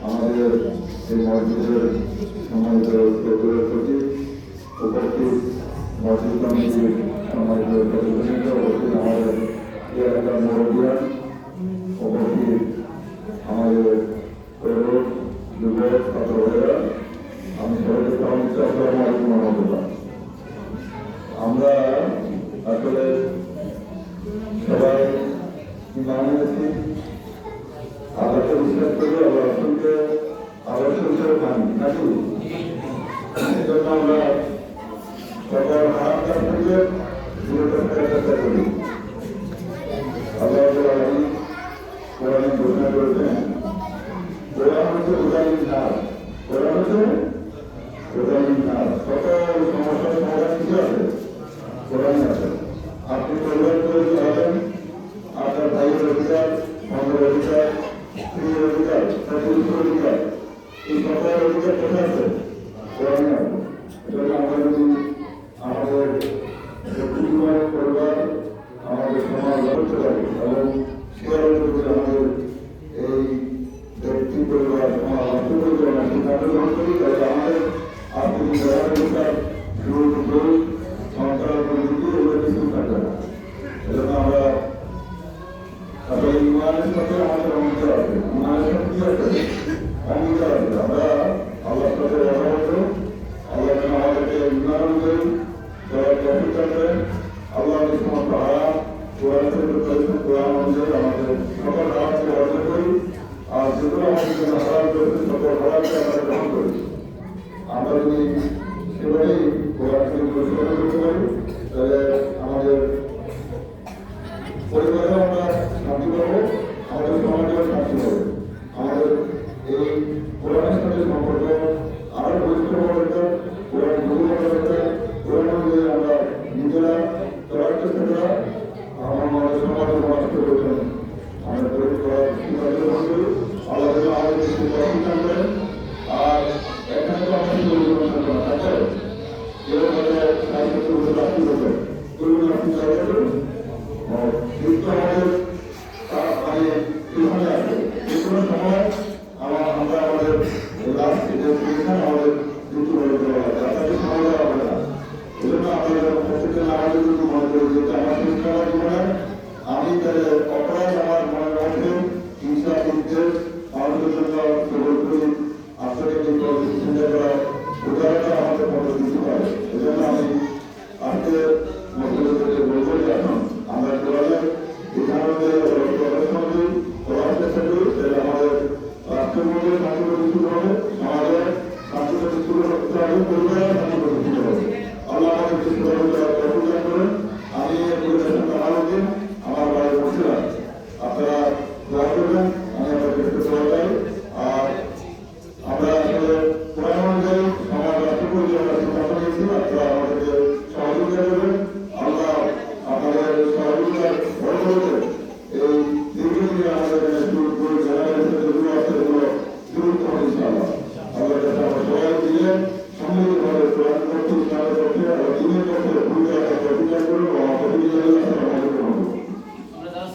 আমাদের এই মসজিদের সম্মানিত প্রতি উপস্থিত মসজিদ কমিটির সম্মানিত প্রতিনিধিবৃন্দ, উপস্থিত আমাদের এলাকার মুরব্বিয়ান, উপস্থিত আমাদের তরুণ যুবক ছাত্র ভাইয়েরা, আমি সবাইকে সালাম দিচ্ছি। আসসালামু আলাইকুম ওয়া রাহমাতুল্লাহ। আমরা আসলে সবাই ইমান এনেছি, আল্লাহকে বিশ্বাস করি, আল্লাহ রাসূলকে আদর্শ হিসেবে মানি নাকি? সেজন্য আমরা সকল হারাম কাজ থেকে বিরত থাকার চেষ্টা করি। আল্লাহ কোরআনে ঘোষণা করেছেন, কোরআন হচ্ছে উদাহরণ নাথ, কোরআন হচ্ছে উদাহরণ নাথ। সকল সমস্যার সমাধান কি আছে? কোরআনে আছে। আপনি পরিবার করে চালাবেন, আপনার ভাইয়ের অধিকার, বন্ধের অধিকার, স্ত্রীর অধিকার, চাকরির অধিকার, এই সকল অধিকার কোথায় আছে? কোরআনে আছে। এজন্য আমরা যদি আমাদের পরিবার, আমাদের সমাজ করতে পারি এবং শেয়ার যদি আমাদের এই ব্যক্তি পরিবার সমাজ নষ্ট করতে পারি, সিদ্ধান্ত গ্রহণ করি, তাহলে আমাদের আর্থিক অধিকার, সংস্কার পরিস্থিতি এগুলো কিছু থাকবে না। এজন্য আমরা আসলে ইমানের সাথে আমাদের অঙ্গীকার আছে, ইমানের সাথে কি আছে? অঙ্গীকার আছে। আমরা আল্লাহর সাথে কথা বলবো, আল্লাহ যেন আমাদেরকে ইমান অনুযায়ী চলার তৌফিক দান করেন। আল্লাহ যে সমস্ত হারাম কোরআন থেকে করেছেন, কোরআন অনুযায়ী আমাদের সকল হারামকে অর্জন করি, আর যেগুলো আমাদের জন্য হারাম করেছে সকল হারামকে আমরা গ্রহণ করি। আমরা যদি সেভাবেই কোরআনকে পরিচালনা করতে পারি, তাহলে আমাদের পরিবারেও আমরা শান্তি পাবো, আমাদের সমাজেও শান্তি পাবো। আমাদের এই কোরআনের সাথে সম্পর্ক আরো ঘনিষ্ঠ হওয়া দরকার, কোরআন বুঝে হওয়া দরকার। কোরআন অনুযায়ী আমরা নিজেরা চলার চেষ্টা করা, আমাদের সমাজে নষ্ট করছেন আমরা তৈরি করার সিদ্ধান্ত গ্রহণ করি। আল্লাহ যেন আমাদের কিছু প্রশিক্ষণ করেন। আর এখানে তো আমাদের পরিবর্তন করা থাকে, এরকম সাহিত্য রাখতে হবে, করবেন আপনি চাইলে করুন। যুক্ত আমাদের মানে এখানে আছে, যে কোনো সময় আমরা আমাদের লাস্ট আমাদের যুক্ত করে দেওয়া হয়, আপনাদের সময় দেওয়া হবে না। এই জন্য আমাদের প্রত্যেকটা আমাদের যদি মনে করি যে আমার শিক্ষা জীবনে আমি তাহলে অপরাধ আমার মনের মধ্যে হিংসা বিদ্বেষ মানুষের জন্য সবল করি, আপনাকে চিন্তা করা উদাহরণটা আমাদের মধ্যে দিতে পারে। এই জন্য আমি আজকে মধ্যে বলবো যে এখন আমরা কোরআনের বিধান অনুযায়ী গবেষণা করি, করার চেষ্টা করি, তাহলে আমাদের রাষ্ট্রের মধ্যে শান্তি প্রতিষ্ঠিত হবে, সমাজে শান্তি প্রতিষ্ঠিত হবে, পরিবারে শান্তি প্রতিষ্ঠিত হবে। আল্লাহ আমাদের